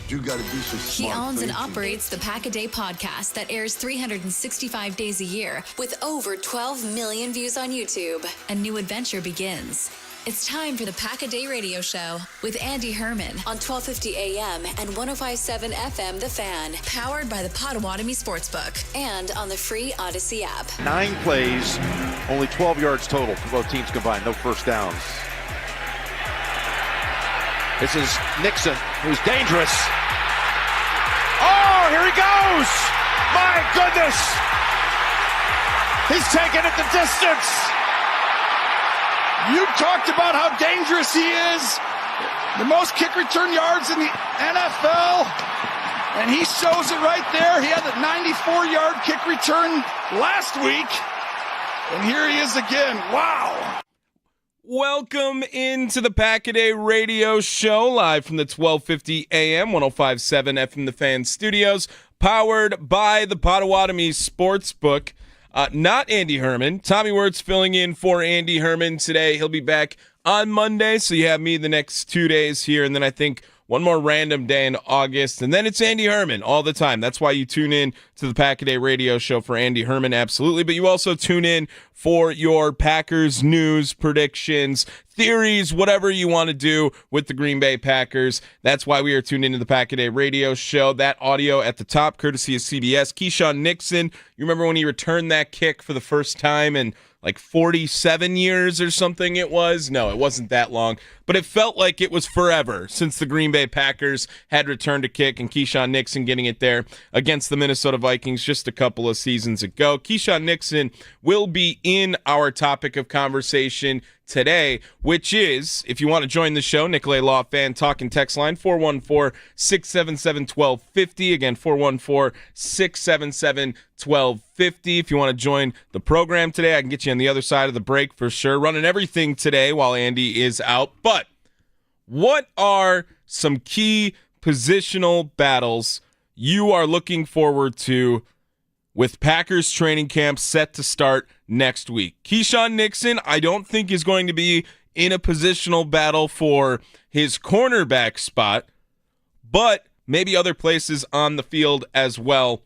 You got to do some smart He owns and thinking. operates the Pack-A-Day podcast that airs 365 days a year with over 12 million views on YouTube. A new adventure begins. It's time for the Pack-A-Day radio show with Andy Herman on 1250 AM and 105.7 FM The Fan, powered by the Potawatomi Sportsbook and on the free Odyssey app. 9 plays, only 12 yards total for both teams combined, no first downs. This is Nixon, who's dangerous. Oh, here he goes! My goodness! He's taking it the distance! You talked about how dangerous he is. The most kick return yards in the NFL. And he shows it right there. He had the 94-yard kick return last week. And here he is again. Wow. Welcome into the Pack-A-Day radio show, live from the 1250 AM, 105.7 FM The Fan studios, powered by the Potawatomi Sportsbook. Not Andy Herman. Tommy Wortz filling in for Andy Herman today. He'll be back on Monday, so you have me the next 2 days here, and then I think one more random day in August, and then it's Andy Herman all the time. That's why you tune in to the Pack-A-Day radio show for Andy Herman, absolutely. But you also tune in for your Packers news, predictions, theories, whatever you want to do with the Green Bay Packers. That's why we are tuned into the Pack-A-Day radio show. That audio at the top, courtesy of CBS. Keyshawn Nixon, you remember when he returned that kick for the first time in like 47 years or something it was? No, it wasn't that long, but it felt like it was forever since the Green Bay Packers had returned a kick, and Keyshawn Nixon getting it there against the Minnesota Vikings just a couple of seasons ago. Keyshawn Nixon will be in our topic of conversation today, which is, if you want to join the show, Nicolay Law Fan Talk and Text Line, 414-677-1250. Again, 414-677-1250. If you want to join the program today, I can get you on the other side of the break for sure. Running everything today while Andy is out. But what are some key positional battles you are looking forward to with Packers training camp set to start next week? Keyshawn Nixon, I don't think, is going to be in a positional battle for his cornerback spot, but maybe other places on the field as well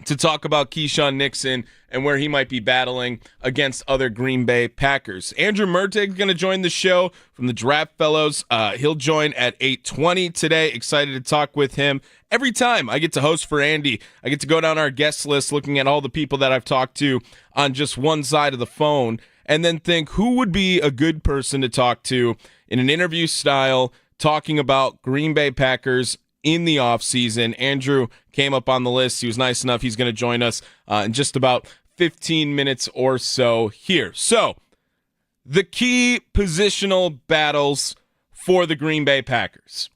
to talk about Keyshawn Nixon and where he might be battling against other Green Bay Packers. Andrew Mertig is going to join the show from the Draft Fellows. He'll join at 8:20 today. Excited to talk with him. Every time I get to host for Andy, I get to go down our guest list looking at all the people that I've talked to on just one side of the phone and then think who would be a good person to talk to in an interview style talking about Green Bay Packers in the offseason. Andrew came up on the list. He was nice enough. He's going to join us in just about 15 minutes or so here. So, the key positional battles for the Green Bay Packers.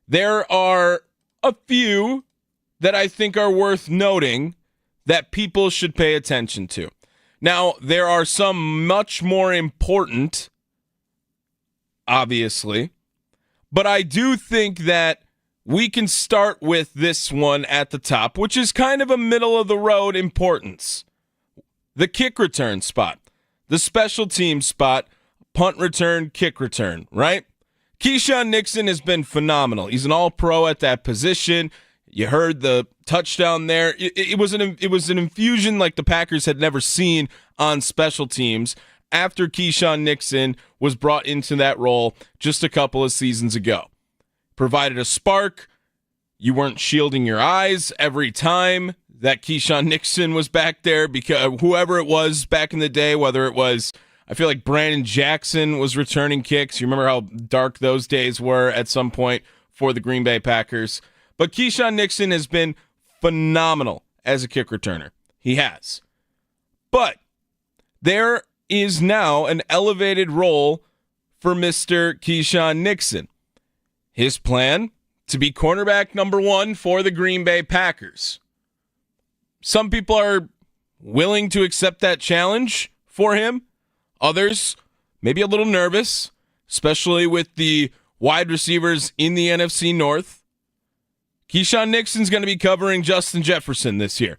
There are a few that I think are worth noting that people should pay attention to. Now, there are some much more important, obviously, but I do think that we can start with this one at the top, which is kind of a middle-of-the-road importance. The kick return spot, the special team spot, punt return, kick return, right? Keyshawn Nixon has been phenomenal. He's an all-pro at that position. You heard the touchdown there. It was an infusion like the Packers had never seen on special teams after Keyshawn Nixon was brought into that role just a couple of seasons ago. Provided a spark. You weren't shielding your eyes every time that Keyshawn Nixon was back there, because whoever it was back in the day, whether it was, I feel like Brandon Jackson was returning kicks. You remember how dark those days were at some point for the Green Bay Packers. But Keyshawn Nixon has been phenomenal as a kick returner. He has. But there is now an elevated role for Mr. Keyshawn Nixon. His plan, to be cornerback number 1 for the Green Bay Packers. Some people are willing to accept that challenge for him. Others, maybe a little nervous, especially with the wide receivers in the NFC North. Keyshawn Nixon's going to be covering Justin Jefferson this year.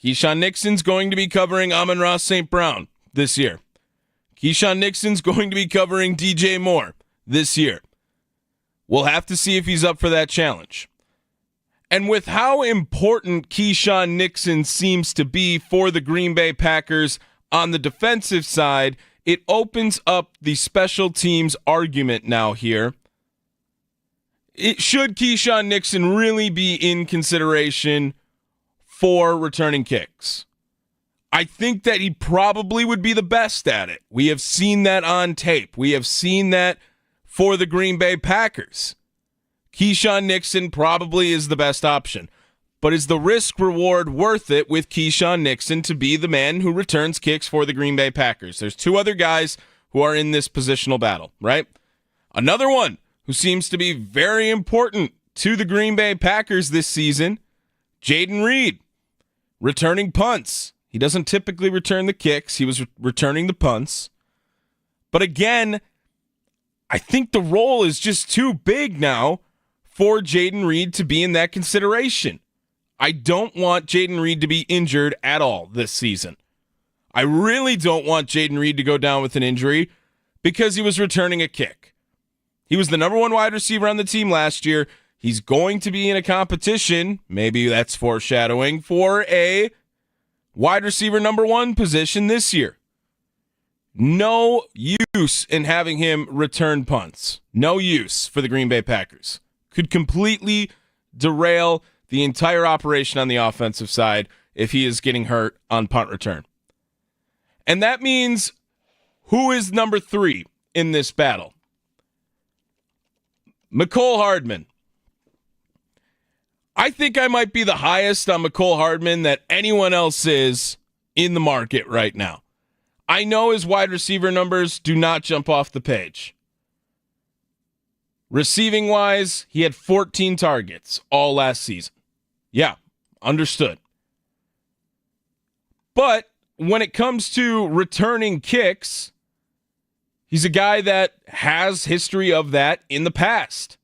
Keyshawn Nixon's going to be covering Amon-Ra St. Brown this year. Keyshawn Nixon's going to be covering DJ Moore this year. We'll have to see if he's up for that challenge. And with how important Keyshawn Nixon seems to be for the Green Bay Packers on the defensive side, it opens up the special teams argument now here. Should Keyshawn Nixon really be in consideration for returning kicks? I think that he probably would be the best at it. We have seen that on tape. We have seen that for the Green Bay Packers. Keyshawn Nixon probably is the best option. But is the risk reward worth it with Keyshawn Nixon to be the man who returns kicks for the Green Bay Packers? There's two other guys who are in this positional battle, right? Another one who seems to be very important to the Green Bay Packers this season, Jayden Reed, returning punts. He doesn't typically return the kicks. He was returning the punts. But again, I think the role is just too big now for Jayden Reed to be in that consideration. I don't want Jayden Reed to be injured at all this season. I really don't want Jayden Reed to go down with an injury because he was returning a kick. He was the number one wide receiver on the team last year. He's going to be in a competition, maybe that's foreshadowing, for a wide receiver number one position this year. No use in having him return punts. No use for the Green Bay Packers. Could completely derail the entire operation on the offensive side if he is getting hurt on punt return. And that means who is number 3 in this battle? Mecole Hardman. I think I might be the highest on Mecole Hardman that anyone else is in the market right now. I know his wide receiver numbers do not jump off the page. Receiving-wise, he had 14 targets all last season. Yeah, understood. But when it comes to returning kicks, he's a guy that has history of that in the past.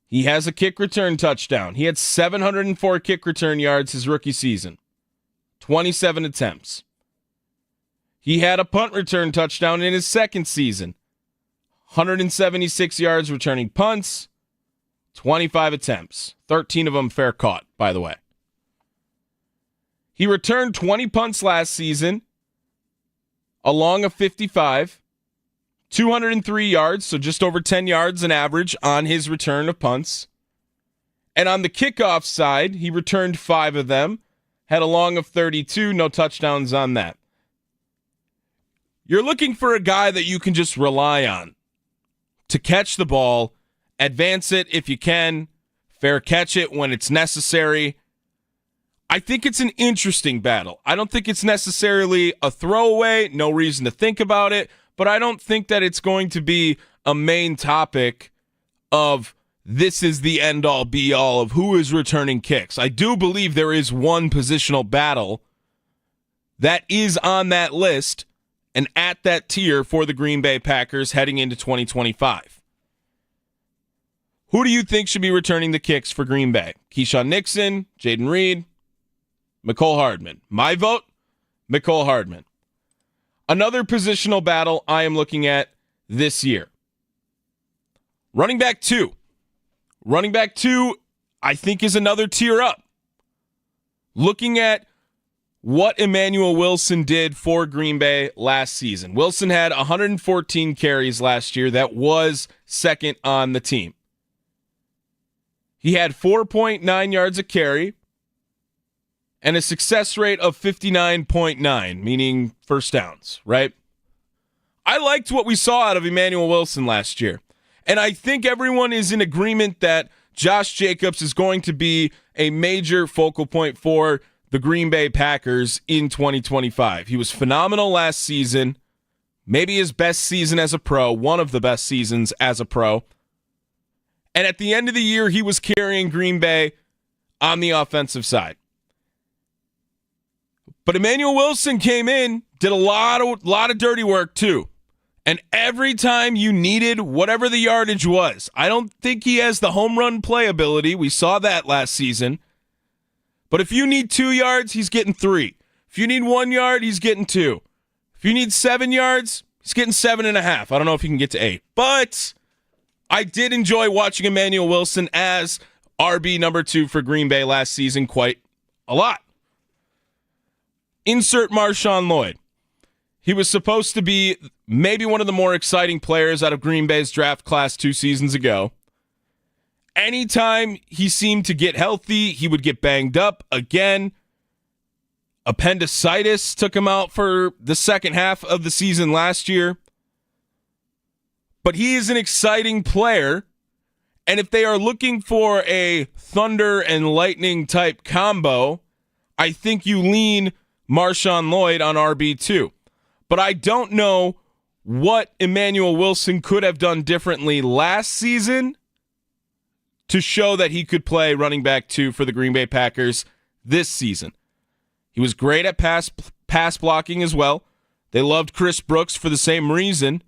He has a kick return touchdown. He had 704 kick return yards his rookie season, 27 attempts. He had a punt return touchdown in his second season, 176 yards returning punts, 25 attempts, 13 of them fair caught, by the way. He returned 20 punts last season, along a 55, 203 yards, so just over 10 yards an average on his return of punts. And on the kickoff side, he returned 5 of them, had a long of 32, no touchdowns on that. You're looking for a guy that you can just rely on to catch the ball, advance it if you can, fair catch it when it's necessary. I think it's an interesting battle. I don't think it's necessarily a throwaway, no reason to think about it, but I don't think that it's going to be a main topic of this is the end-all, be-all of who is returning kicks. I do believe there is one positional battle that is on that list and at that tier for the Green Bay Packers heading into 2025. Who do you think should be returning the kicks for Green Bay? Keyshawn Nixon, Jayden Reed, Mecole Hardman. My vote, Mecole Hardman. Another positional battle I am looking at this year. Running back 2. Running back 2, I think, is another tier up. Looking at what Emmanuel Wilson did for Green Bay last season. Wilson had 114 carries last year. That was second on the team. He had 4.9 yards a carry and a success rate of 59.9, meaning first downs, right? I liked what we saw out of Emmanuel Wilson last year. And I think everyone is in agreement that Josh Jacobs is going to be a major focal point for the Green Bay Packers in 2025. He was phenomenal last season, maybe his best season as a pro, one of the best seasons as a pro. And at the end of the year, he was carrying Green Bay on the offensive side. But Emmanuel Wilson came in, did a lot of dirty work too. And every time you needed whatever the yardage was, I don't think he has the home run playability. We saw that last season. But if you need 2 yards, he's getting 3. If you need 1 yard, he's getting 2. If you need 7 yards, he's getting 7.5. I don't know if he can get to 8. But I did enjoy watching Emmanuel Wilson as RB number 2 for Green Bay last season quite a lot. Insert Marshawn Lloyd. He was supposed to be maybe one of the more exciting players out of Green Bay's draft class 2 seasons ago. Anytime he seemed to get healthy, he would get banged up again. Appendicitis took him out for the second half of the season last year. But he is an exciting player. And if they are looking for a thunder and lightning type combo, I think you lean Marshawn Lloyd on RB2. But I don't know what Emmanuel Wilson could have done differently last season to show that he could play running back 2 for the Green Bay Packers this season. He was great at pass blocking as well. They loved Chris Brooks for the same reason.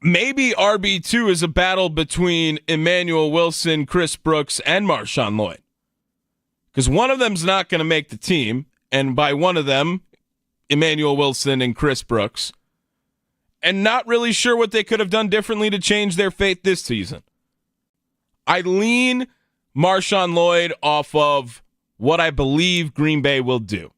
Maybe RB2 is a battle between Emmanuel Wilson, Chris Brooks, and Marshawn Lloyd. Because one of them's not going to make the team, and by one of them, Emmanuel Wilson and Chris Brooks, and not really sure what they could have done differently to change their fate this season. I lean Marshawn Lloyd off of what I believe Green Bay will do.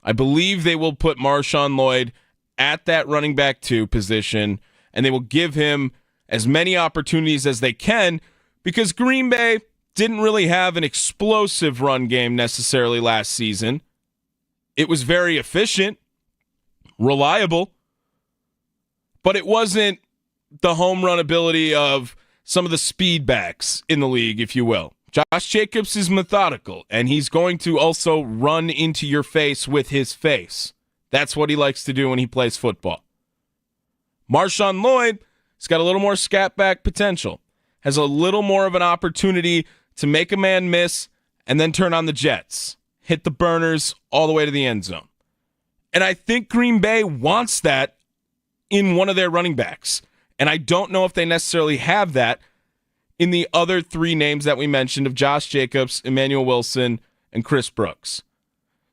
I believe they will put Marshawn Lloyd at that running back 2 position, and they will give him as many opportunities as they can because Green Bay didn't really have an explosive run game necessarily last season. It was very efficient, reliable, but it wasn't the home run ability of some of the speed backs in the league, if you will. Josh Jacobs is methodical, and he's going to also run into your face with his face. That's what he likes to do when he plays football. Marshawn Lloyd has got a little more scat back potential, has a little more of an opportunity to make a man miss and then turn on the jets, hit the burners all the way to the end zone. And I think Green Bay wants that in one of their running backs. And I don't know if they necessarily have that in the other 3 names that we mentioned of Josh Jacobs, Emmanuel Wilson, and Chris Brooks.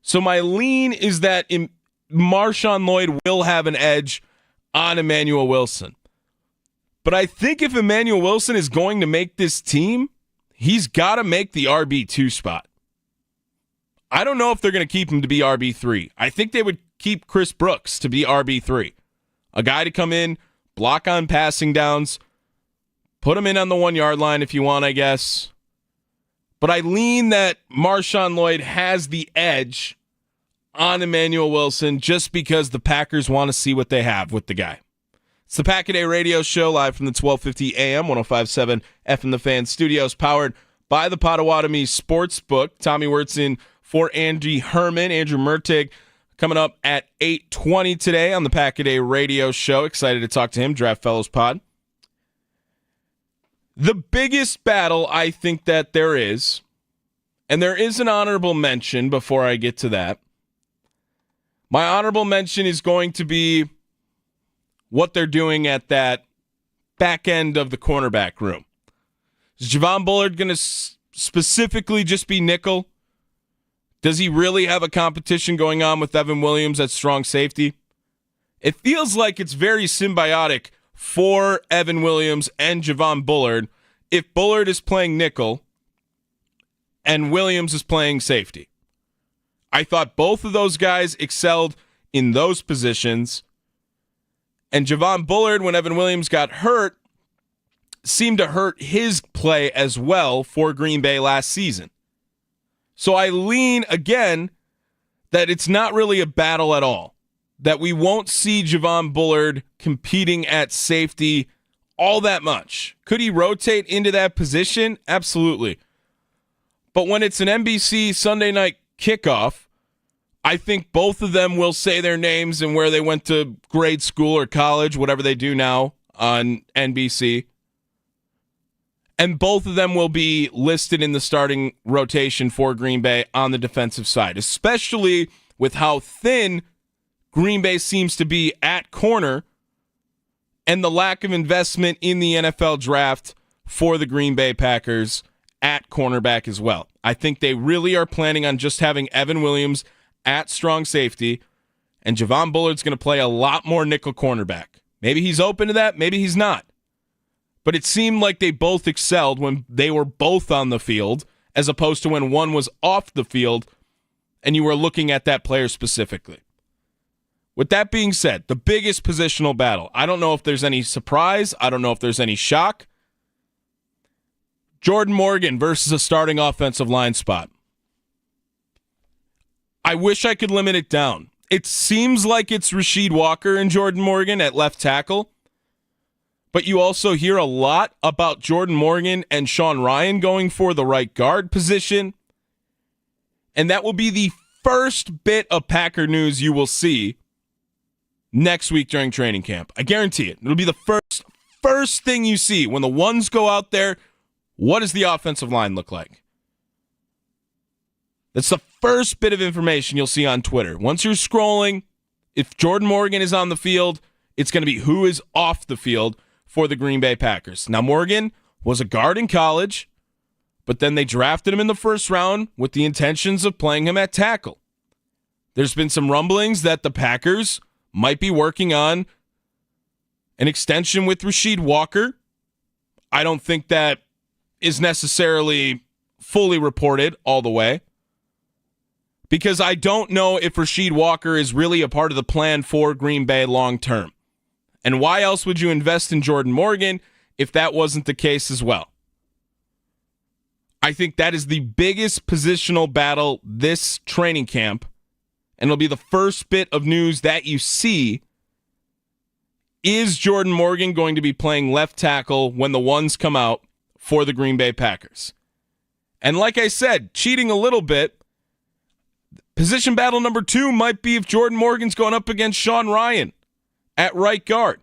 So my lean is that Marshawn Lloyd will have an edge on Emmanuel Wilson. But I think if Emmanuel Wilson is going to make this team, he's got to make the RB2 spot. I don't know if they're going to keep him to be RB3. I think they would keep Chris Brooks to be RB3. A guy to come in, block on passing downs, put him in on the 1-yard line if you want, I guess. But I lean that Marshawn Lloyd has the edge on Emmanuel Wilson just because the Packers want to see what they have with the guy. It's the Pack-A-Day Radio Show live from the 1250 AM, 105.7 FM The Fan Studios, powered by the Potawatomi Sportsbook. Tommy Wortz in for Andy Herman. Andrew Mertig coming up at 8:20 today on the Pack-A-Day Radio Show. Excited to talk to him, Draft Fellows Pod. The biggest battle I think that there is, and there is an honorable mention before I get to that. My honorable mention is going to be what they're doing at that back end of the cornerback room. Is Javon Bullard going to specifically just be nickel? Does he really have a competition going on with Evan Williams at strong safety? It feels like it's very symbiotic for Evan Williams and Javon Bullard if Bullard is playing nickel and Williams is playing safety. I thought both of those guys excelled in those positions. And Javon Bullard, when Evan Williams got hurt, seemed to hurt his play as well for Green Bay last season. So I lean, again, that it's not really a battle at all. That we won't see Javon Bullard competing at safety all that much. Could he rotate into that position? Absolutely. But when it's an NBC Sunday night kickoff, I think both of them will say their names and where they went to grade school or college, whatever they do now on NBC. And both of them will be listed in the starting rotation for Green Bay on the defensive side, especially with how thin Green Bay seems to be at corner and the lack of investment in the NFL draft for the Green Bay Packers at cornerback as well. I think they really are planning on just having Evan Williams at strong safety, and Javon Bullard's going to play a lot more nickel cornerback. Maybe he's open to that, maybe he's not. but it seemed like they both excelled when they were both on the field, as opposed to when one was off the field and you were looking at that player specifically. With that being said, the biggest positional battle, I don't know if there's any surprise. I don't know if there's any shock. Jordan Morgan versus a starting offensive line spot. I wish I could limit it down. It seems like it's Rasheed Walker and Jordan Morgan at left tackle, but you also hear a lot about Jordan Morgan and Sean Rhyan going for the right guard position, and that will be the first bit of Packer news you will see next week during training camp. I guarantee it. It'll be the first thing you see when the ones go out there. What does the offensive line look like? That's the first bit of information you'll see on Twitter. Once you're scrolling, if Jordan Morgan is on the field, it's going to be who is off the field for the Green Bay Packers. Now, Morgan was a guard in college, but then they drafted him in the first round with the intentions of playing him at tackle. There's been some rumblings that the Packers might be working on an extension with Rasheed Walker. I don't think that is necessarily fully reported all the way, because I don't know if Rasheed Walker is really a part of the plan for Green Bay long term. And why else would you invest in Jordan Morgan if that wasn't the case as well? I think that is the biggest positional battle this training camp, and it'll be the first bit of news that you see. Is Jordan Morgan going to be playing left tackle when the ones come out for the Green Bay Packers? And like I said, cheating a little bit, position battle number 2 might be if Jordan Morgan's going up against Sean Rhyan at right guard.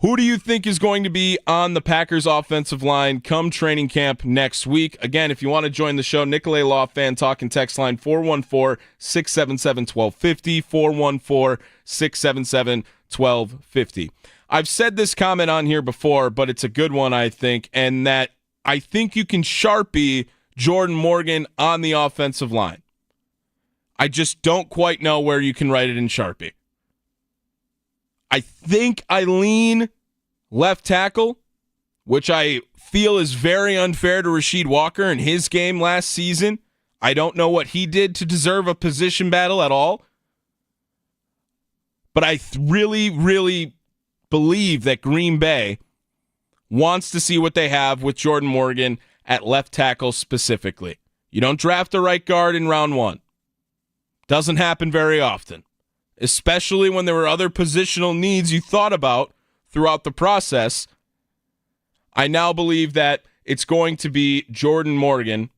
Who do you think is going to be on the Packers offensive line come training camp next week? Again, if you want to join the show, Nicolay Law Fan Talk and Text Line 414-677-1250, 414-677-1250. I've said this comment on here before, but it's a good one, I think, and that I think you can Sharpie Jordan Morgan on the offensive line. I just don't quite know where you can write it in Sharpie. I think I lean left tackle, which I feel is very unfair to Rasheed Walker in his game last season. I don't know what he did to deserve a position battle at all. But I really, really believe that Green Bay wants to see what they have with Jordan Morgan at left tackle specifically. You don't draft a right guard in round 1. Doesn't happen very often, especially when there were other positional needs you thought about throughout the process. I now believe that it's going to be Jordan Morgan,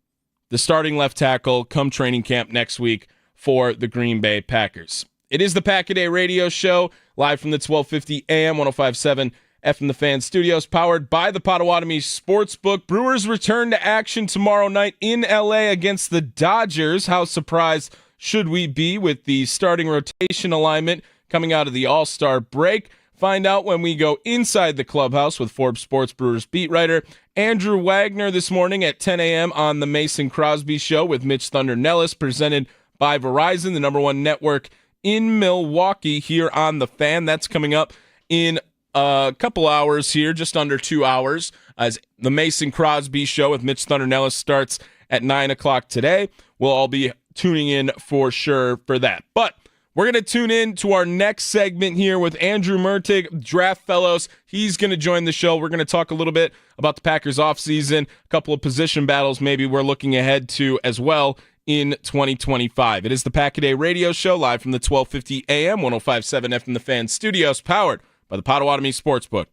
the starting left tackle, come training camp next week for the Green Bay Packers. It is the Pack-A-Day Radio Show, live from the 1250 AM 105.7 FM The Fan Studios, powered by the Potawatomi Sportsbook. Brewers return to action tomorrow night in LA against the Dodgers. How surprised should we be with the starting rotation alignment coming out of the All-Star break? Find out when we go inside the clubhouse with Forbes Sports Brewers beat writer Andrew Wagner this morning at 10 a.m. on the Mason Crosby Show with Mitch Thunder Nellis, presented by Verizon, the #1 network in Milwaukee here on The Fan. That's coming up in a couple hours here, just under 2 hours, as the Mason Crosby Show with Mitch Thunder Nellis starts at 9 o'clock today. We'll all be tuning in for sure for that. But we're going to tune in to our next segment here with Andrew Mertig, Draft Fellows. He's going to join the show. We're going to talk a little bit about the Packers offseason, a couple of position battles maybe we're looking ahead to as well in 2025. It is the Pack-A-Day Radio Show, live from the 1250 AM 105.7 FM The Fan Studios, powered by the Potawatomi Sportsbook.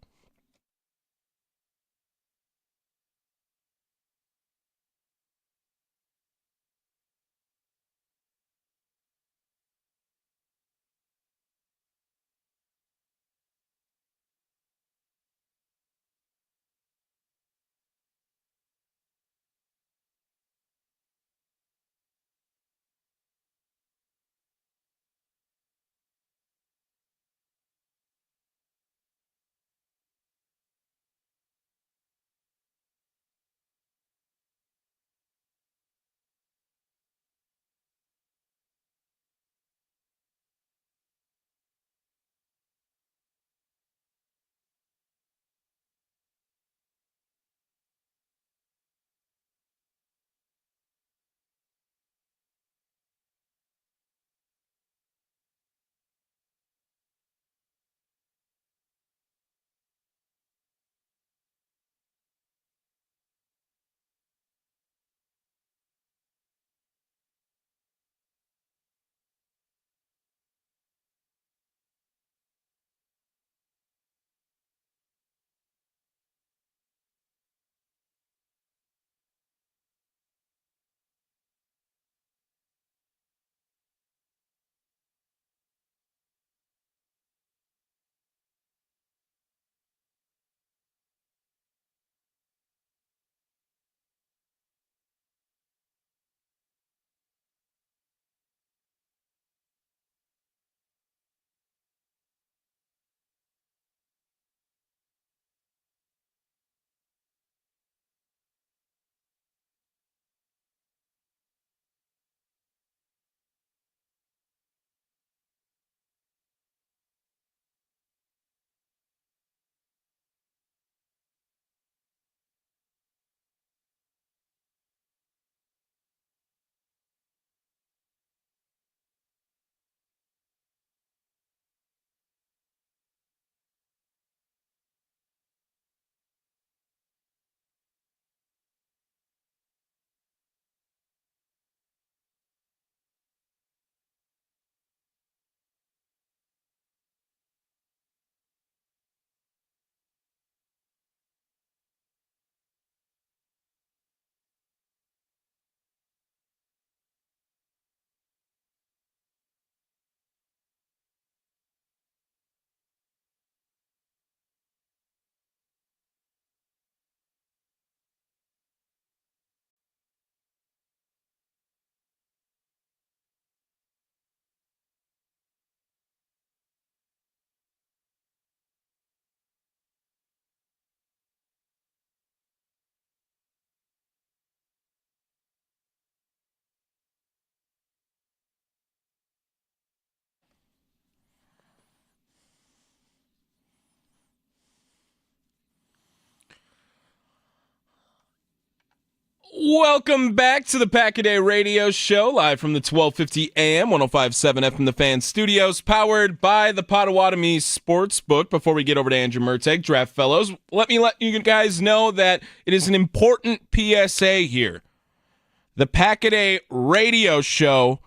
Welcome back to the Pack-A-Day Radio Show, live from the 1250 AM, 105.7 FM The Fan Studios, powered by the Potawatomi Sportsbook. Before we get over to Andrew Merteg, Draft Fellows, let you guys know that it is an important PSA here. The Pack-A-Day Radio Show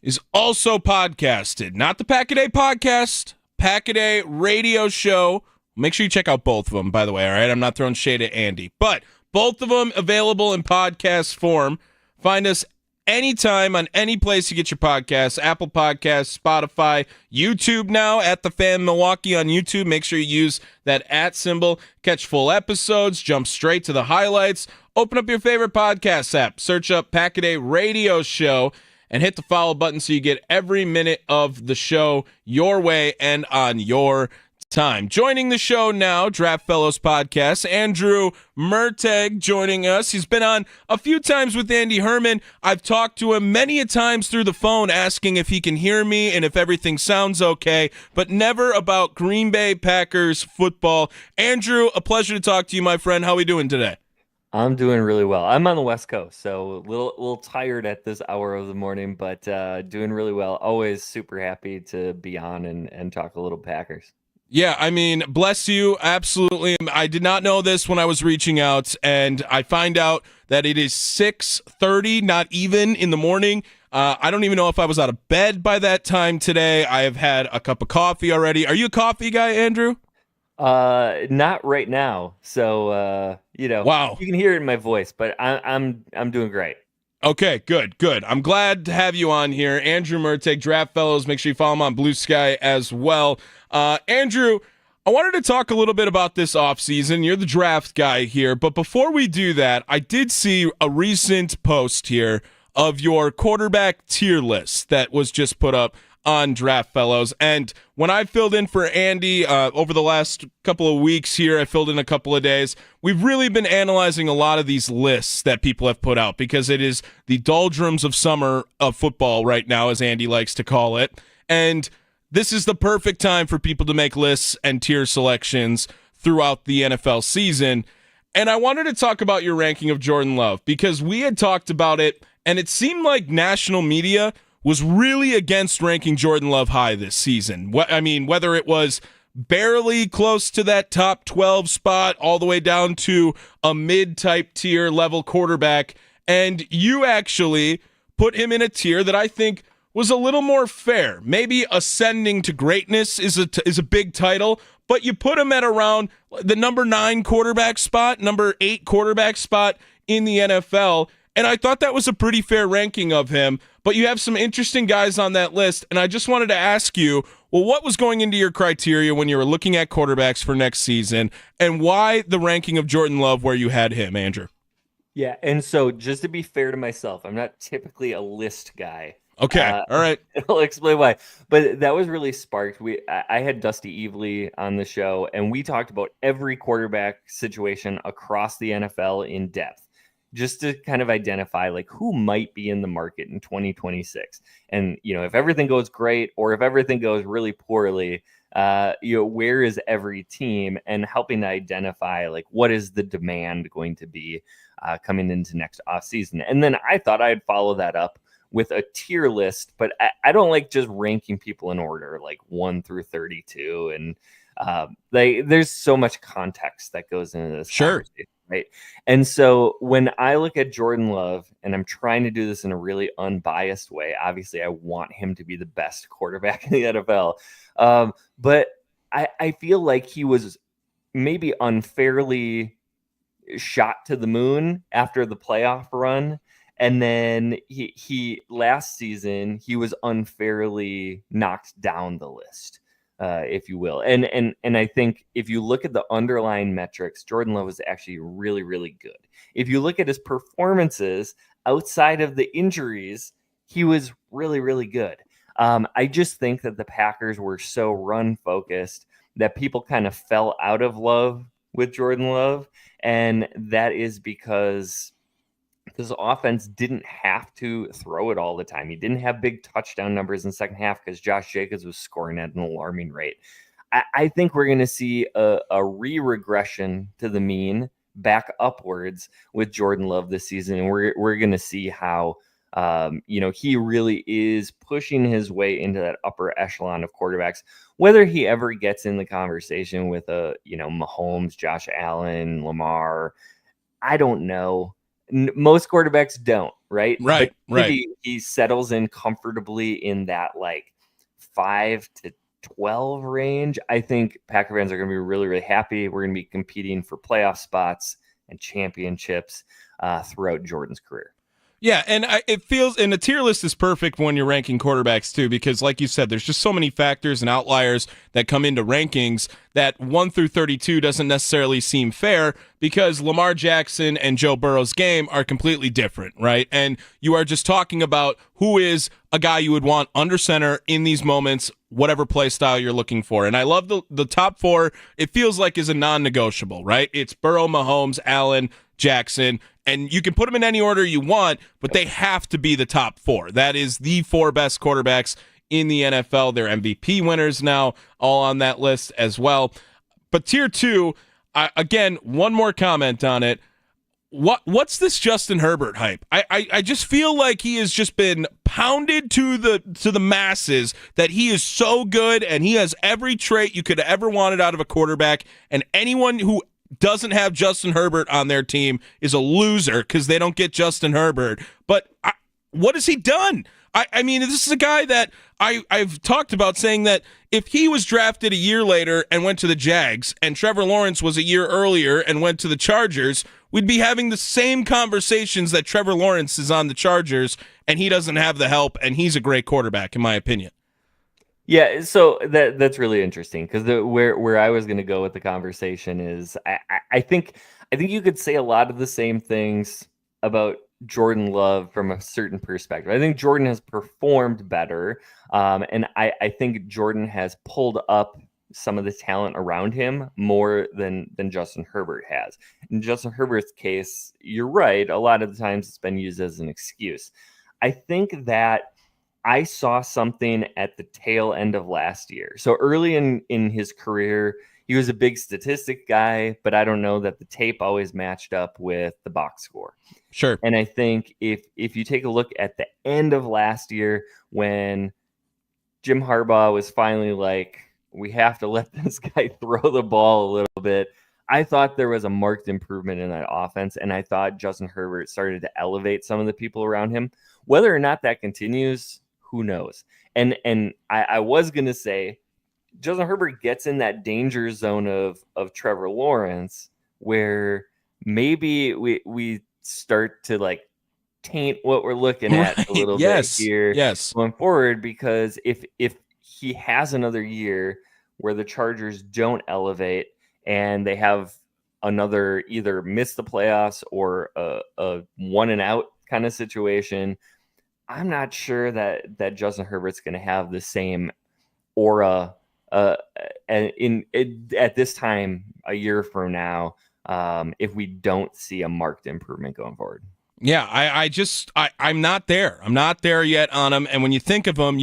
is also podcasted. Not the Pack-A-Day Podcast, Pack-A-Day Radio Show. Make sure you check out both of them, by the way, all right? I'm not throwing shade at Andy. But both of them available in podcast form. Find us anytime on any place you get your podcasts, Apple Podcasts, Spotify, YouTube now, at The Fan Milwaukee on YouTube. Make sure you use that @ symbol. Catch full episodes, jump straight to the highlights. Open up your favorite podcast app, search up Pack-A-Day Radio Show, and hit the follow button so you get every minute of the show your way and on your time. Joining the show now, Draft Fellows Podcast, Andrew Merteg joining us. He's been on a few times with Andy Herman. I've talked to him many a times through the phone asking if he can hear me and if everything sounds okay, but never about Green Bay Packers football. Andrew, a pleasure to talk to you, my friend. How are we doing today? I'm doing really well. I'm on the West Coast, so a little tired at this hour of the morning, but doing really well. Always super happy to be on and talk a little Packers. Yeah, I mean, bless you. Absolutely. I did not know this when I was reaching out, and I find out that it is 6:30, not even in the morning. I don't even know if I was out of bed by that time today. I have had a cup of coffee already. Are you a coffee guy, Andrew? Not right now. So, Wow. You can hear it in my voice, but I'm doing great. Okay, good. I'm glad to have you on here. Andrew Merteg, Draft Fellows. Make sure you follow him on Blue Sky as well. Andrew, I wanted to talk a little bit about this offseason. You're the draft guy here. But before we do that, I did see a recent post here of your quarterback tier list that was just put up on Draft Fellows. And when I filled in for Andy over the last couple of weeks here, I filled in a couple of days, we've really been analyzing a lot of these lists that people have put out because it is the doldrums of summer of football right now, as Andy likes to call it. And this is the perfect time for people to make lists and tier selections throughout the NFL season. And I wanted to talk about your ranking of Jordan Love because we had talked about it, and it seemed like national media was really against ranking Jordan Love high this season. I mean, whether it was barely close to that top 12 spot all the way down to a mid-type tier level quarterback, and you actually put him in a tier that I think was a little more fair. Maybe ascending to greatness is a big title, but you put him at around the number 9 quarterback spot, number 8 quarterback spot in the NFL, and I thought that was a pretty fair ranking of him. But you have some interesting guys on that list, and I just wanted to ask you, well, what was going into your criteria when you were looking at quarterbacks for next season, and why the ranking of Jordan Love where you had him, Andrew? Yeah, and so just to be fair to myself, I'm not typically a list guy. Okay, all right. I'll explain why. But that was really sparked. I had Dusty Evely on the show, and we talked about every quarterback situation across the NFL in depth, just to kind of identify like who might be in the market in 2026. And, if everything goes great or if everything goes really poorly, where is every team, and helping to identify like what is the demand going to be coming into next offseason. And then I thought I'd follow that up with a tier list, but I don't like just ranking people in order, like 1 through 32. And there's so much context that goes into this. Sure. Right. And so when I look at Jordan Love, and I'm trying to do this in a really unbiased way, obviously I want him to be the best quarterback in the NFL. But I feel like he was maybe unfairly shot to the moon after the playoff run. And then he last season, he was unfairly knocked down the list, if you will. And I think if you look at the underlying metrics, Jordan Love was actually really, really good. If you look at his performances outside of the injuries, he was really, really good. I just think that the Packers were so run focused that people kind of fell out of love with Jordan Love. And that is because this offense didn't have to throw it all the time. He didn't have big touchdown numbers in the second half because Josh Jacobs was scoring at an alarming rate. I think we're going to see a re-regression to the mean back upwards with Jordan Love this season. And we're going to see how, he really is pushing his way into that upper echelon of quarterbacks. Whether he ever gets in the conversation with Mahomes, Josh Allen, Lamar, I don't know. Most quarterbacks don't, right? Right. But he settles in comfortably in that like 5 to 12 range. I think Packer fans are going to be really, really happy. We're going to be competing for playoff spots and championships throughout Jordan's career. Yeah, and it feels, and the tier list is perfect when you're ranking quarterbacks too, because like you said, there's just so many factors and outliers that come into rankings that 1 through 32 doesn't necessarily seem fair because Lamar Jackson and Joe Burrow's game are completely different, right? And you are just talking about who is a guy you would want under center in these moments, whatever play style you're looking for. And I love the top 4, it feels like is a non-negotiable, right? It's Burrow, Mahomes, Allen, Jackson, and you can put them in any order you want, but they have to be the top 4. That is the 4 best quarterbacks in the NFL. They're MVP winners now, all on that list as well. But tier 2, again, one more comment on it. What's this Justin Herbert hype? I just feel like he has just been pounded to the masses that he is so good and he has every trait you could have ever wanted out of a quarterback, and anyone who doesn't have Justin Herbert on their team is a loser because they don't get Justin Herbert. But what has he done? I mean, this is a guy that I've talked about saying that if he was drafted a year later and went to the Jags and Trevor Lawrence was a year earlier and went to the Chargers, we'd be having the same conversations that Trevor Lawrence is on the Chargers and he doesn't have the help and he's a great quarterback, in my opinion. Yeah, so that's really interesting because where I was going to go with the conversation is I think you could say a lot of the same things about Jordan Love from a certain perspective. I think Jordan has performed better, and I think Jordan has pulled up some of the talent around him more than Justin Herbert has. In Justin Herbert's case, you're right. A lot of the times it's been used as an excuse. I think that I saw something at the tail end of last year. So early in his career, he was a big statistic guy, but I don't know that the tape always matched up with the box score. Sure. And I think if you take a look at the end of last year when Jim Harbaugh was finally like, we have to let this guy throw the ball a little bit, I thought there was a marked improvement in that offense, and I thought Justin Herbert started to elevate some of the people around him. Whether or not that continues, who knows? And I was going to say, Justin Herbert gets in that danger zone of Trevor Lawrence where maybe we start to like taint what we're looking at a little bit here going forward, because if he has another year where the Chargers don't elevate and they have another either miss the playoffs or a one and out kind of situation, I'm not sure that Justin Herbert's going to have the same aura at this time a year from now if we don't see a marked improvement going forward. Yeah, I'm not there. I'm not there yet on him. And when you think of him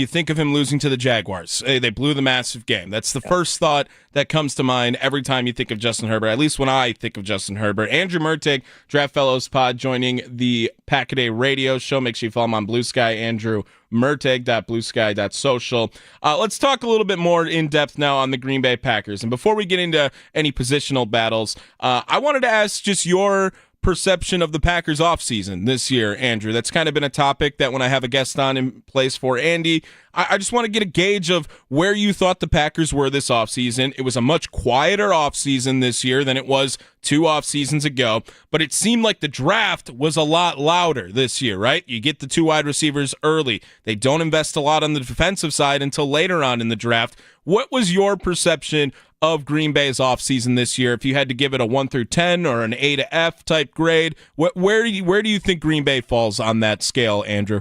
losing to the Jaguars. They blew the massive game. That's the first thought that comes to mind every time you think of Justin Herbert, at least when I think of Justin Herbert. Andrew Mertig, Draft Fellows Pod, joining the Pack-A-Day radio show. Make sure you follow him on Blue Sky, Andrew Mertig.bluesky.social. Let's talk a little bit more in depth now on the Green Bay Packers. And before we get into any positional battles, I wanted to ask just your perception of the Packers offseason this year, Andrew. That's kind of been a topic that when I have a guest on in place for Andy, I just want to get a gauge of where you thought the Packers were this offseason. It was a much quieter offseason this year than it was 2 off seasons ago, but it seemed like the draft was a lot louder this year, right? You get the 2 wide receivers early. They don't invest a lot on the defensive side until later on in the draft. What was your perception of Green Bay's offseason this year? If you had to give it a 1 through 10 or an A to F type grade, where do you think Green Bay falls on that scale, Andrew?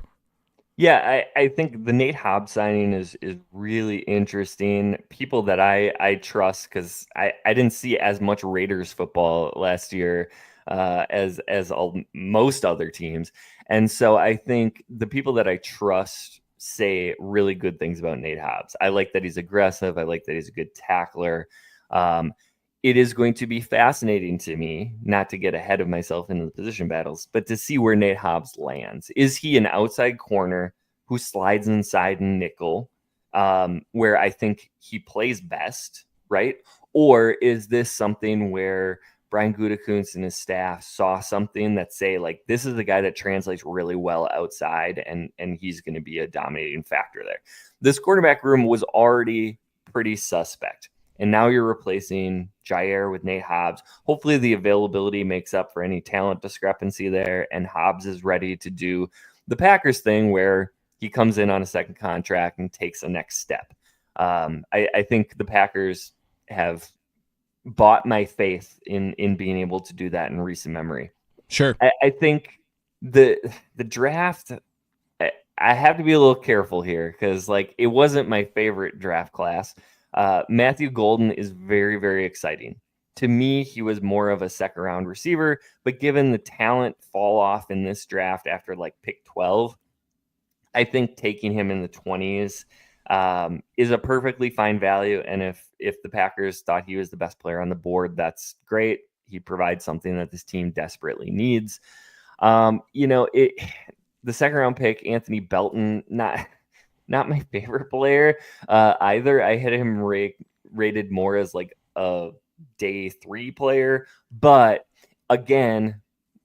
Yeah, I think the Nate Hobbs signing is really interesting. People that I trust, because I didn't see as much Raiders football last year as most other teams. And so I think the people that I trust say really good things about Nate Hobbs. I like that he's aggressive. I like that he's a good tackler. it is going to be fascinating to me, not to get ahead of myself into the position battles, but to see where Nate Hobbs lands. Is he an outside corner who slides inside nickel, where I think he plays best, right? Or is this something where Brian Gutekunst and his staff saw something that say, like, this is the guy that translates really well outside, and he's going to be a dominating factor there. This quarterback room was already pretty suspect, and now you're replacing Jair with Nate Hobbs. Hopefully the availability makes up for any talent discrepancy there, and Hobbs is ready to do the Packers thing where he comes in on a second contract and takes a next step. I think the Packers have bought my faith in being able to do that in recent memory. Sure. I think the draft, I have to be a little careful here because, like, it wasn't my favorite draft class. Matthew Golden is very, very exciting. To me, he was more of a second round receiver, but given the talent fall off in this draft after like pick 12, I think taking him in the 20s is a perfectly fine value. And if the Packers thought he was the best player on the board, that's great. He provides something that this team desperately needs. The second round pick, Anthony Belton, not my favorite player either. I had him rated more as like a day 3 player, but again,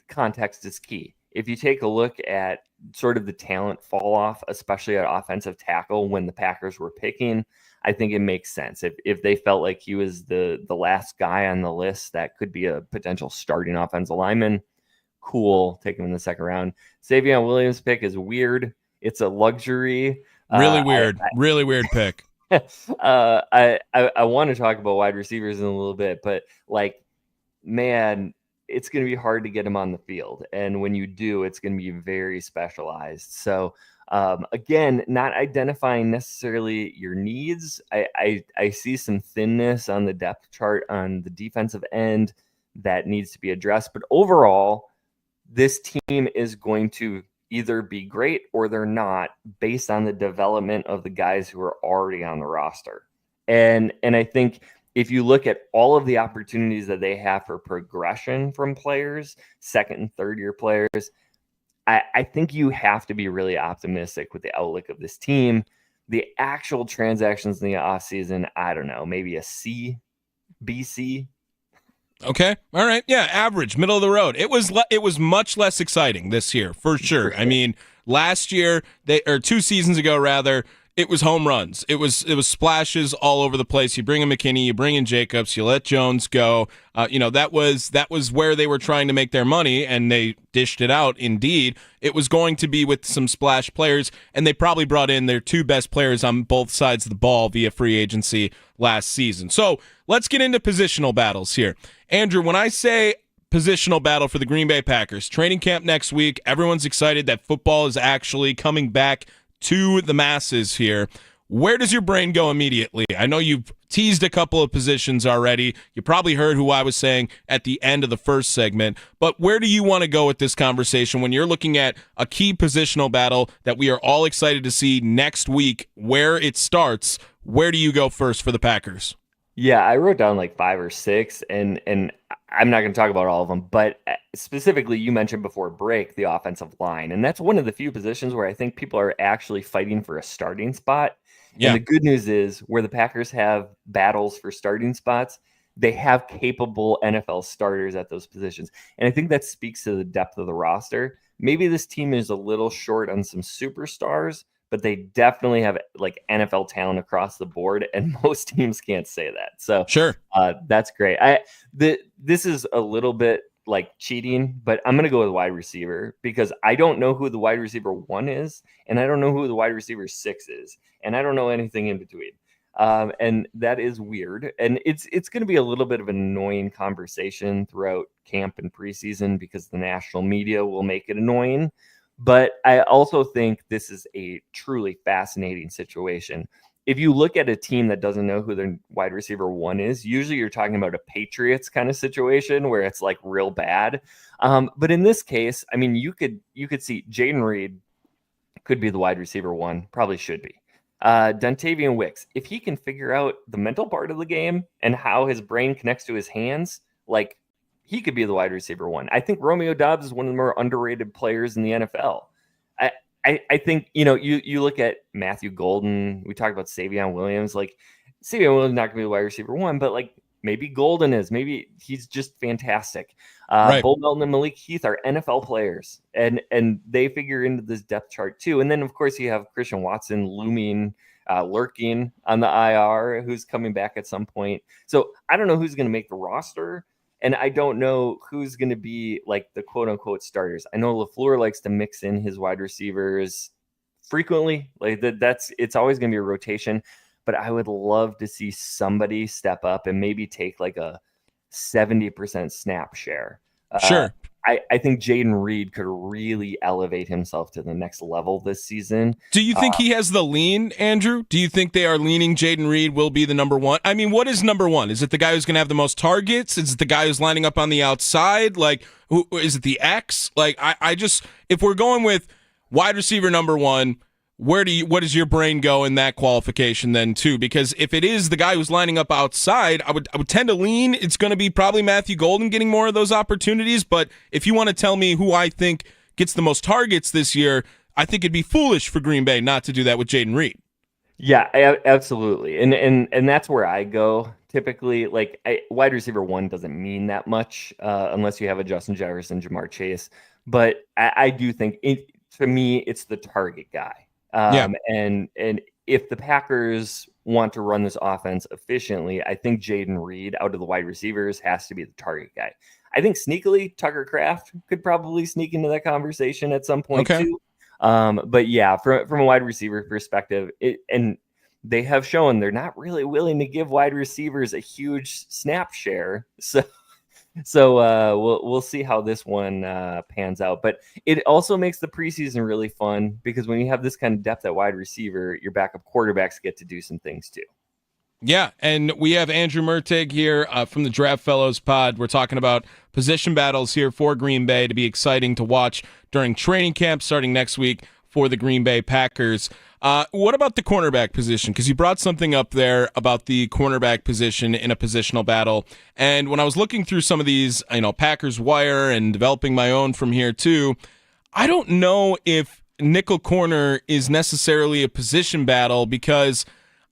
context is key. If you take a look at sort of the talent fall off, especially at offensive tackle when the Packers were picking, I think it makes sense. If they felt like he was the last guy on the list that could be a potential starting offensive lineman, cool, take him in the second round. Savion Williams pick is weird. It's a luxury. Really weird. Really weird pick. I want to talk about wide receivers in a little bit, but like, man, it's going to be hard to get him on the field. And when you do, it's going to be very specialized. So again, not identifying necessarily your needs. I see some thinness on the depth chart on the defensive end that needs to be addressed. But overall, this team is going to either be great or they're not based on the development of the guys who are already on the roster. And I think if you look at all of the opportunities that they have for progression from players, second and third year players, I think you have to be really optimistic with the outlook of this team. The actual transactions in the offseason, I don't know, maybe a C, BC. Okay. All right. Yeah. Average, middle of the road. It was much less exciting this year, for sure. I mean, last year, 2 seasons ago, rather, it was home runs. It was splashes all over the place. You bring in McKinney, you bring in Jacobs, you let Jones go. That was where they were trying to make their money, and they dished it out. Indeed, it was going to be with some splash players, and they probably brought in their 2 best players on both sides of the ball via free agency last season. So let's get into positional battles here. Andrew, when I say positional battle for the Green Bay Packers, training camp next week, everyone's excited that football is actually coming back to the masses here. Where does your brain go immediately? I know you've teased a couple of positions already. You probably heard who I was saying at the end of the first segment, but where do you want to go with this conversation when you're looking at a key positional battle that we are all excited to see next week, where it starts? Where do you go first for the Packers? Yeah, I wrote down like 5 or 6, and I'm not going to talk about all of them, but specifically, you mentioned before break the offensive line, and that's one of the few positions where I think people are actually fighting for a starting spot. Yeah. And the good news is where the Packers have battles for starting spots, they have capable NFL starters at those positions. And I think that speaks to the depth of the roster. Maybe this team is a little short on some superstars, but they definitely have like NFL talent across the board, and most teams can't say that. So sure, that's great. This is a little bit like cheating, but I'm going to go with wide receiver because I don't know who the wide receiver 1 is, and I don't know who the wide receiver 6 is, and I don't know anything in between. And that is weird. And it's going to be a little bit of an annoying conversation throughout camp and preseason because the national media will make it annoying. But I also think this is a truly fascinating situation. If you look at a team that doesn't know who their wide receiver 1 is, usually you're talking about a Patriots kind of situation where it's like real bad. But in this case, I mean, you could see Jayden Reed could be the wide receiver 1, probably should be. Dontavian Wicks, if he can figure out the mental part of the game and how his brain connects to his hands, like he could be the wide receiver one. I think Romeo Doubs is one of the more underrated players in the NFL. I think, you look at Matthew Golden, we talked about Savion Williams, like Savion Williams not going to be the wide receiver one, but like maybe Golden is, maybe he's just fantastic. Right. Bo Melton and Malik Heath are NFL players, and they figure into this depth chart too. And then of course you have Christian Watson looming, lurking on the IR, who's coming back at some point. So I don't know who's going to make the roster, and I don't know who's going to be like the quote unquote starters. I know LaFleur likes to mix in his wide receivers frequently, like it's always going to be a rotation. But I would love to see somebody step up and maybe take like a 70% snap share. Sure. I think Jayden Reed could really elevate himself to the next level this season. Do you think he has the lean, Andrew? Do you think they are leaning Jayden Reed will be the number one? I mean, what is number one? Is it the guy who's going to have the most targets? Is it the guy who's lining up on the outside? Like, is it the X? Like, I just, if we're going with wide receiver number one, what does your brain go in that qualification then too? Because if it is the guy who's lining up outside, I would tend to lean it's going to be probably Matthew Golden getting more of those opportunities. But if you want to tell me who I think gets the most targets this year, I think it'd be foolish for Green Bay not to do that with Jayden Reed. Yeah, absolutely. And that's where I go typically. Like wide receiver one doesn't mean that much unless you have a Justin Jefferson, Jamar Chase. But I do think to me, it's the target guy. And if the Packers want to run this offense efficiently, I think Jayden Reed out of the wide receivers has to be the target guy. I think sneakily Tucker Kraft could probably sneak into that conversation at some point too. But yeah, from a wide receiver perspective, and they have shown they're not really willing to give wide receivers a huge snap share. So we'll see how this one pans out. But it also makes the preseason really fun because when you have this kind of depth at wide receiver, your backup quarterbacks get to do some things too. Yeah, and we have Andrew Mertig here from the Draft Fellows pod. We're talking about position battles here for Green Bay to be exciting to watch during training camp starting next week for the Green Bay Packers. What about the cornerback position? Because you brought something up there about the cornerback position in a positional battle. And when I was looking through some of these, Packers Wire and developing my own from here too, I don't know if nickel corner is necessarily a position battle because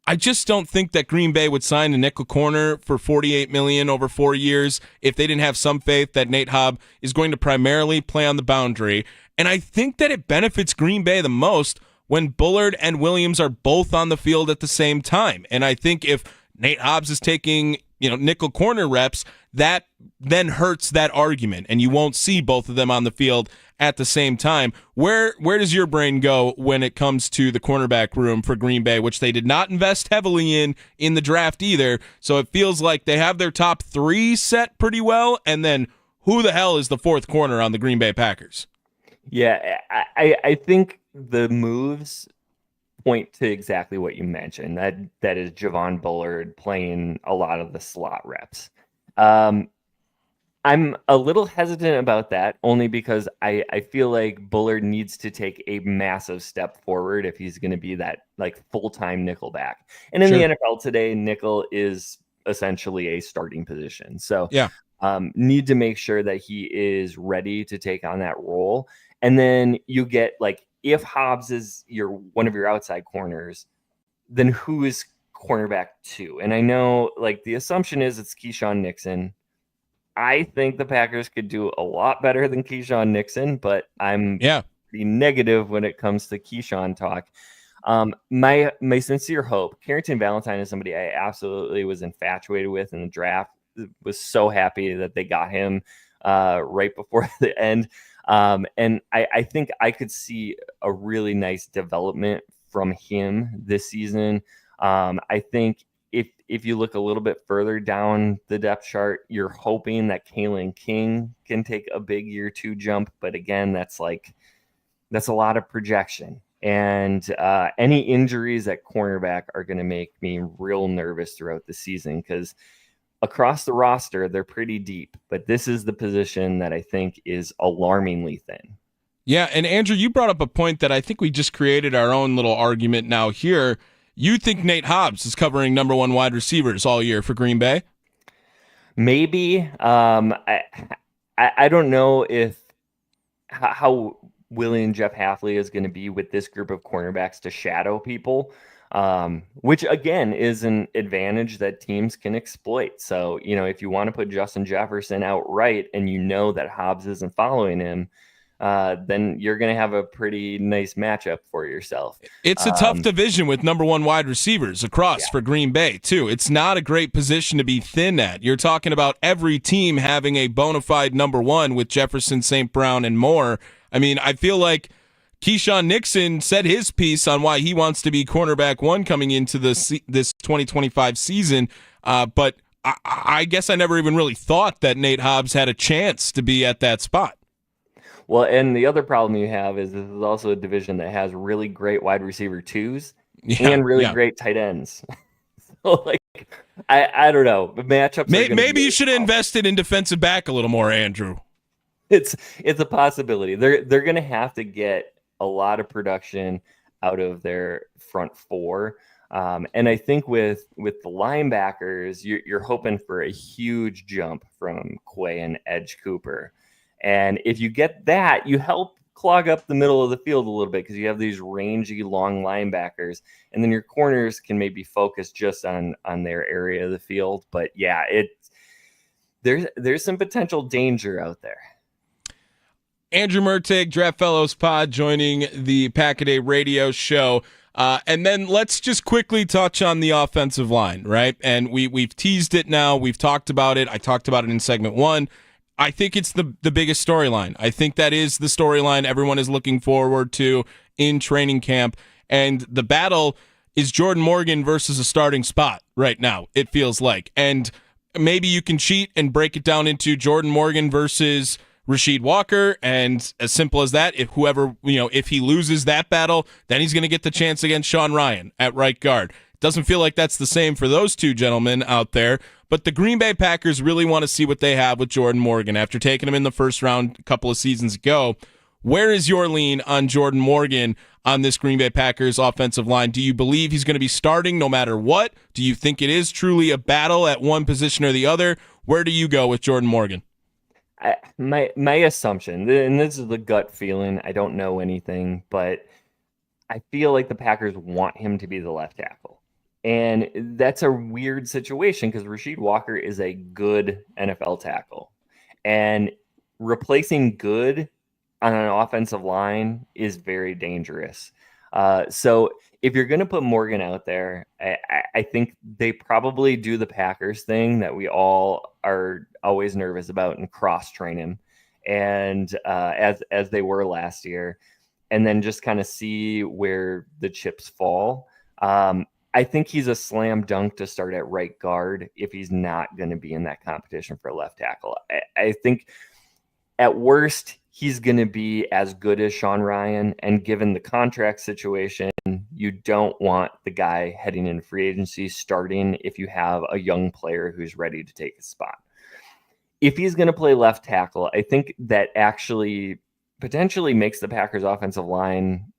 I just don't think that Green Bay would sign a nickel corner for $48 million over 4 years if they didn't have some faith that Nate Hobb is going to primarily play on the boundary. And I think that it benefits Green Bay the most when Bullard and Williams are both on the field at the same time. And I think if Nate Hobbs is taking, nickel corner reps, that then hurts that argument, and you won't see both of them on the field at the same time. Where does your brain go when it comes to the cornerback room for Green Bay, which they did not invest heavily in the draft either? So it feels like they have their top three set pretty well, and then who the hell is the fourth corner on the Green Bay Packers? Yeah, I think the moves point to exactly what you mentioned. That is Javon Bullard playing a lot of the slot reps. I'm a little hesitant about that only because I feel like Bullard needs to take a massive step forward if he's going to be that like full-time nickel back. And in the NFL today, nickel is essentially a starting position. So need to make sure that he is ready to take on that role. And then you get like, if Hobbs is one of your outside corners, then who is cornerback two? And I know like the assumption is it's Keyshawn Nixon. I think the Packers could do a lot better than Keyshawn Nixon, but I'm pretty negative when it comes to Keyshawn talk. My sincere hope, Carrington Valentine is somebody I absolutely was infatuated with in the draft. Was so happy that they got him right before the end. And I think I could see a really nice development from him this season. I think if you look a little bit further down the depth chart, you're hoping that Kalen King can take a big year two jump. But again, that's a lot of projection. And any injuries at cornerback are going to make me real nervous throughout the season because across the roster, they're pretty deep, but this is the position that I think is alarmingly thin. Yeah, and Andrew, you brought up a point that I think we just created our own little argument now here. You think Nate Hobbs is covering number one wide receivers all year for Green Bay? Maybe. I don't know how willing Jeff Hafley is going to be with this group of cornerbacks to shadow people, which again is an advantage that teams can exploit. So, if you want to put Justin Jefferson outright and that Hobbs isn't following him, then you're going to have a pretty nice matchup for yourself. It's a tough division with number one wide receivers across for Green Bay, too. It's not a great position to be thin at. You're talking about every team having a bona fide number one with Jefferson, St. Brown, and more. I mean, I feel like Keyshawn Nixon said his piece on why he wants to be cornerback one coming into this 2025 season, but I guess I never even really thought that Nate Hobbs had a chance to be at that spot. Well, and the other problem you have is this is also a division that has really great wide receiver twos and really great tight ends. So, I don't know. The matchups. Maybe you should have invested in defensive back a little more, Andrew. It's a possibility. They're going to have to get a lot of production out of their front four. And I think with the linebackers, you're hoping for a huge jump from Quay and Edge Cooper. And if you get that, you help clog up the middle of the field a little bit because you have these rangy, long linebackers. And then your corners can maybe focus just on their area of the field. But yeah, there's some potential danger out there. Andrew Mertig, Draft Fellows Pod, joining the Pack-A-Day radio show. And then let's just quickly touch on the offensive line, right? And we've teased it now. We've talked about it. I talked about it in segment one. I think it's the biggest storyline. I think that is the storyline everyone is looking forward to in training camp. And the battle is Jordan Morgan versus a starting spot right now, it feels like. And maybe you can cheat and break it down into Jordan Morgan versus Rasheed Walker, and as simple as that, if he loses that battle, then he's going to get the chance against Sean Ryan at right guard. Doesn't feel like that's the same for those two gentlemen out there, but the Green Bay Packers really want to see what they have with Jordan Morgan after taking him in the first round a couple of seasons ago. Where is your lean on Jordan Morgan on this Green Bay Packers offensive line? Do you believe he's going to be starting no matter what? Do you think it is truly a battle at one position or the other? Where do you go with Jordan Morgan? My assumption, and this is the gut feeling, I don't know anything, but I feel like the Packers want him to be the left tackle. And that's a weird situation because Rasheed Walker is a good NFL tackle. And replacing good on an offensive line is very dangerous. So if you're going to put Morgan out there, I think they probably do the Packers thing that we all are always nervous about and cross-train him, and as they were last year, and then just kind of see where the chips fall. I think he's a slam dunk to start at right guard if he's not going to be in that competition for left tackle. I think at worst, he's going to be as good as Sean Ryan. And given the contract situation, you don't want the guy heading into free agency starting if you have a young player who's ready to take his spot. If he's going to play left tackle, I think that actually potentially makes the Packers offensive line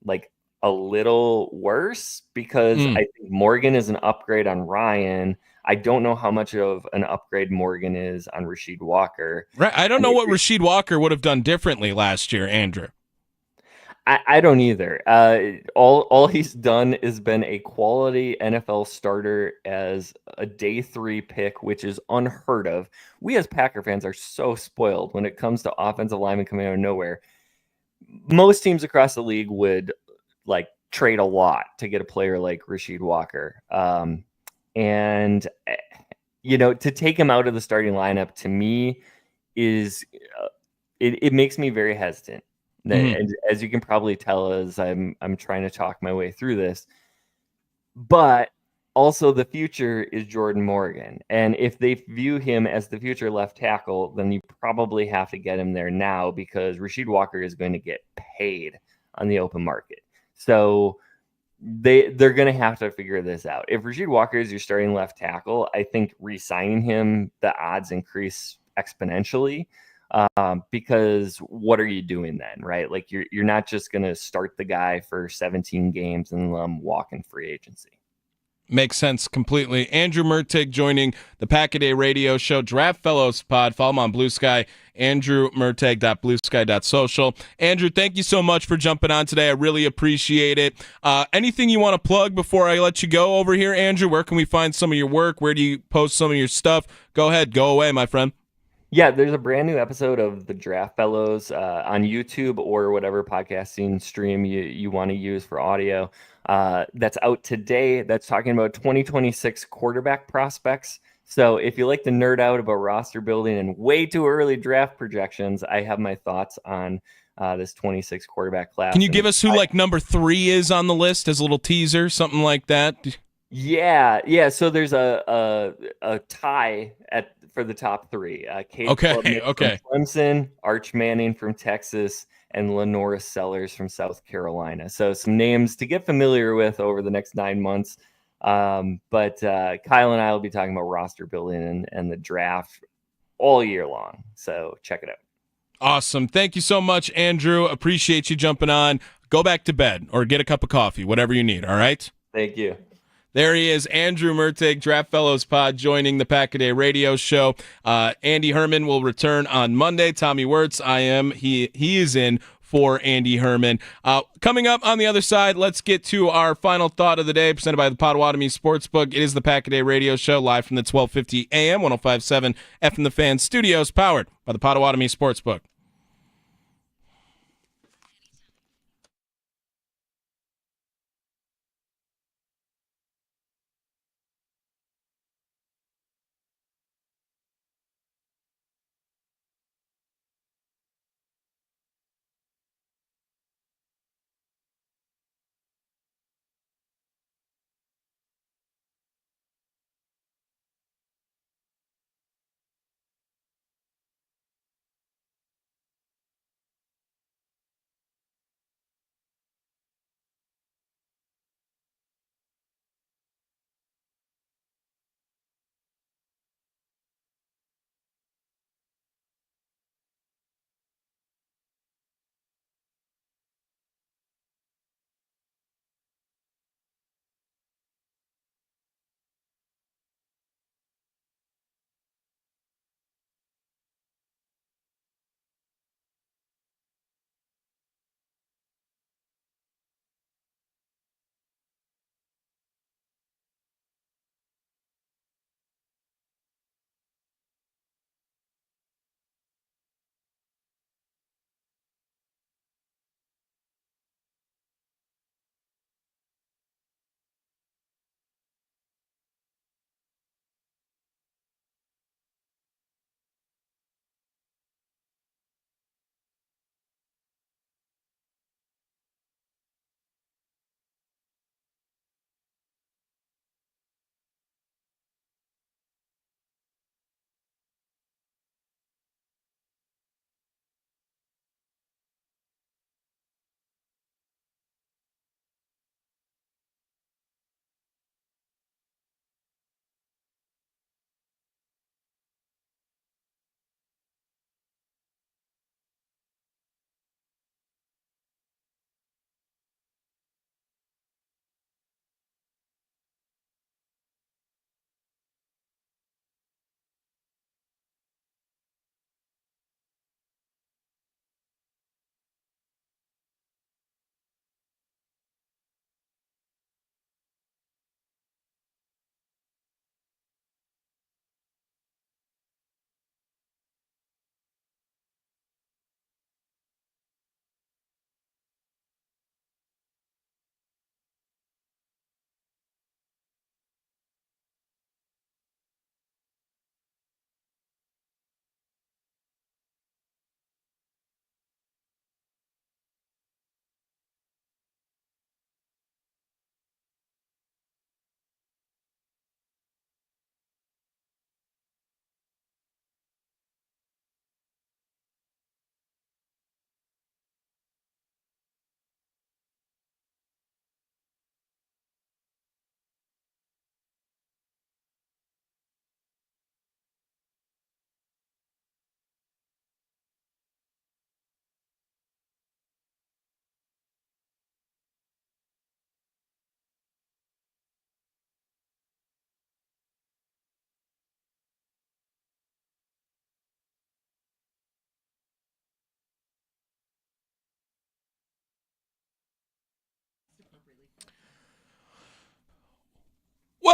a little worse because I think Morgan is an upgrade on Ryan. I don't know how much of an upgrade Morgan is on Rasheed Walker. Right. I don't know what Rasheed Walker would have done differently last year, Andrew. I don't either. All he's done is been a quality NFL starter as a day 3 pick, which is unheard of. We as Packer fans are so spoiled when it comes to offensive linemen coming out of nowhere. Most teams across the league would trade a lot to get a player like Rasheed Walker. And to take him out of the starting lineup to me is it makes me very hesitant. And as you can probably tell, as I'm trying to talk my way through this, but also the future is Jordan Morgan. And if they view him as the future left tackle, then you probably have to get him there now because Rasheed Walker is going to get paid on the open market. So they're going to have to figure this out. If Rasheed Walker is your starting left tackle, I think re-signing him, the odds increase exponentially. Because what are you doing then, right? You're not just going to start the guy for 17 games and let him walk in free agency. Makes sense completely. Andrew Mertig joining the Pack-A-Day Radio Show Draft Fellows Pod. Follow him on Blue Sky, andrewmertig.bluesky.social. Andrew, thank you so much for jumping on today. I really appreciate it. Anything you want to plug before I let you go over here, Andrew? Where can we find some of your work? Where do you post some of your stuff? Go ahead. Go away, my friend. Yeah, there's a brand new episode of the Draft Fellows on YouTube or whatever podcasting stream you want to use for audio. That's out today. That's talking about 2026 quarterback prospects. So if you like to nerd out about roster building and way too early draft projections, I have my thoughts on this 26 quarterback class. Can you give us who number 3 is on the list as a little teaser, something like that? Yeah. So there's a tie for the top 3. Cade Klubnik from Clemson, Arch Manning from Texas, and Lenora Sellers from South Carolina. So some names to get familiar with over the next 9 months. But Kyle and I will be talking about roster building and the draft all year long. So check it out. Awesome. Thank you so much, Andrew. Appreciate you jumping on. Go back to bed or get a cup of coffee, whatever you need. All right? Thank you. There he is, Andrew Mertig, Draft Fellows Pod, joining the Pack-A-Day Radio Show. Andy Herman will return on Monday. Tommy Wortz, he is in for Andy Herman. Coming up on the other side, let's get to our final thought of the day, presented by the Potawatomi Sportsbook. It is the Pack-A-Day Radio Show, live from the 1250 AM, 105.7 FM The Fan Studios, powered by the Potawatomi Sportsbook.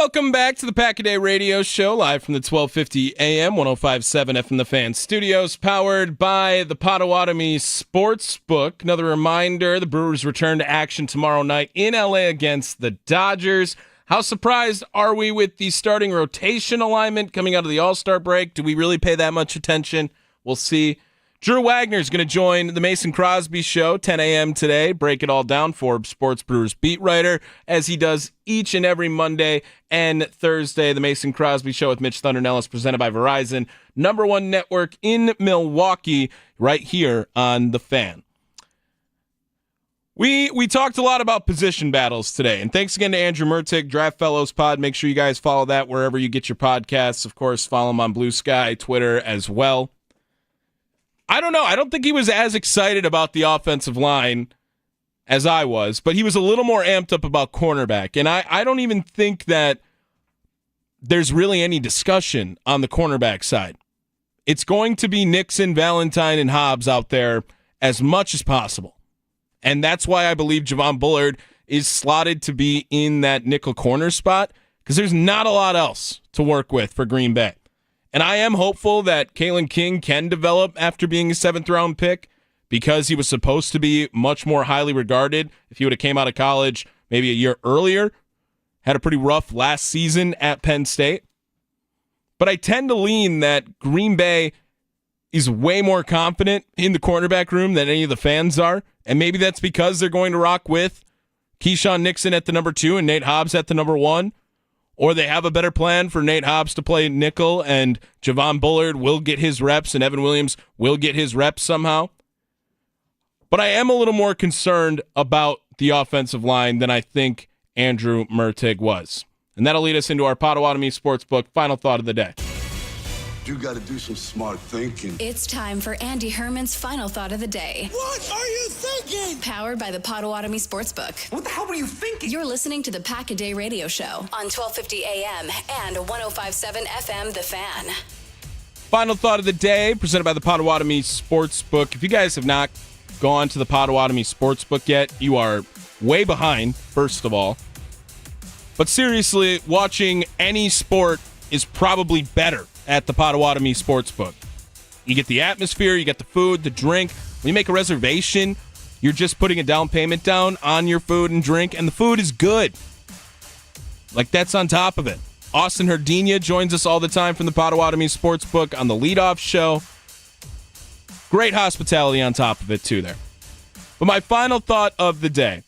Welcome back to the Pack-A-Day Radio Show, live from the 1250 AM, 105.7 FM The Fan Studios, powered by the Potawatomi Sportsbook. Another reminder, the Brewers return to action tomorrow night in LA against the Dodgers. How surprised are we with the starting rotation alignment coming out of the All-Star break? Do we really pay that much attention? We'll see. Drew Wagner is going to join the Mason Crosby Show, 10 a.m. today. Break it all down, Forbes Sports Brewers beat writer, as he does each and every Monday and Thursday. The Mason Crosby Show with Mitch Thunder Nellis, presented by Verizon, #1 network in Milwaukee, right here on The Fan. We talked a lot about position battles today, and thanks again to Andrew Mertig, Draft Fellows Pod. Make sure you guys follow that wherever you get your podcasts. Of course, follow him on Blue Sky, Twitter as well. I don't know. I don't think he was as excited about the offensive line as I was, but he was a little more amped up about cornerback. And I don't even think that there's really any discussion on the cornerback side. It's going to be Nixon, Valentine, and Hobbs out there as much as possible. And that's why I believe Javon Bullard is slotted to be in that nickel corner spot, because there's not a lot else to work with for Green Bay. And I am hopeful that Kalen King can develop after being a 7th-round pick, because he was supposed to be much more highly regarded if he would have came out of college maybe a year earlier. Had a pretty rough last season at Penn State. But I tend to lean that Green Bay is way more confident in the cornerback room than any of the fans are. And maybe that's because they're going to rock with Keyshawn Nixon at the number 2 and Nate Hobbs at the number 1. Or they have a better plan for Nate Hobbs to play nickel and Javon Bullard will get his reps and Evan Williams will get his reps somehow. But I am a little more concerned about the offensive line than I think Andrew Mertig was. And that'll lead us into our Potawatomi Sportsbook final thought of the day. You got to do some smart thinking. It's time for Andy Herman's final thought of the day. What are you thinking? Powered by the Potawatomi Sportsbook. What the hell were you thinking? You're listening to the Pack-A-Day Radio Show on 1250 AM and 105.7 FM The Fan. Final thought of the day, presented by the Potawatomi Sportsbook. If you guys have not gone to the Potawatomi Sportsbook yet, you are way behind, first of all. But seriously, watching any sport is probably better at the Potawatomi Sportsbook. You get the atmosphere, you get the food, the drink. When you make a reservation, you're just putting a down payment down on your food and drink, and the food is good. Like, that's on top of it. Austin Herdina joins us all the time from the Potawatomi Sportsbook on the leadoff show. Great hospitality on top of it, too, there. But my final thought of the day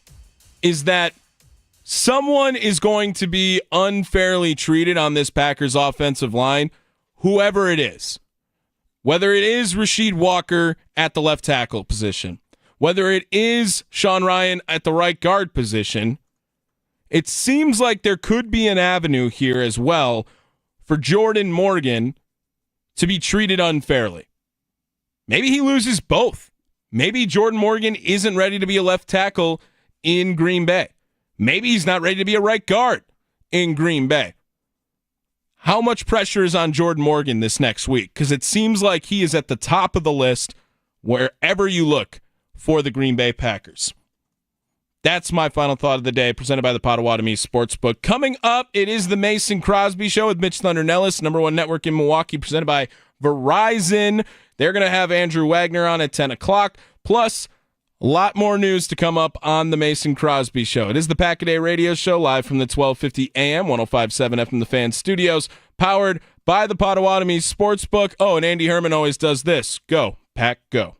is that someone is going to be unfairly treated on this Packers offensive line, whoever it is. Whether it is Rasheed Walker at the left tackle position, whether it is Sean Ryan at the right guard position, it seems like there could be an avenue here as well for Jordan Morgan to be treated unfairly. Maybe he loses both. Maybe Jordan Morgan isn't ready to be a left tackle in Green Bay. Maybe he's not ready to be a right guard in Green Bay. How much pressure is on Jordan Morgan this next week? Because it seems like he is at the top of the list wherever you look for the Green Bay Packers. That's my final thought of the day, presented by the Potawatomi Sportsbook. Coming up, it is the Mason Crosby Show with Mitch Thunder Nellis, #1 network in Milwaukee, presented by Verizon. They're going to have Andrew Wagner on at 10 o'clock, plus a lot more news to come up on the Mason Crosby Show. It is the Pack-A-Day Radio Show, live from the 1250 AM, 105.7 FM The Fan Studios, powered by the Potawatomi Sportsbook. Oh, and Andy Herman always does this. Go, Pack, go.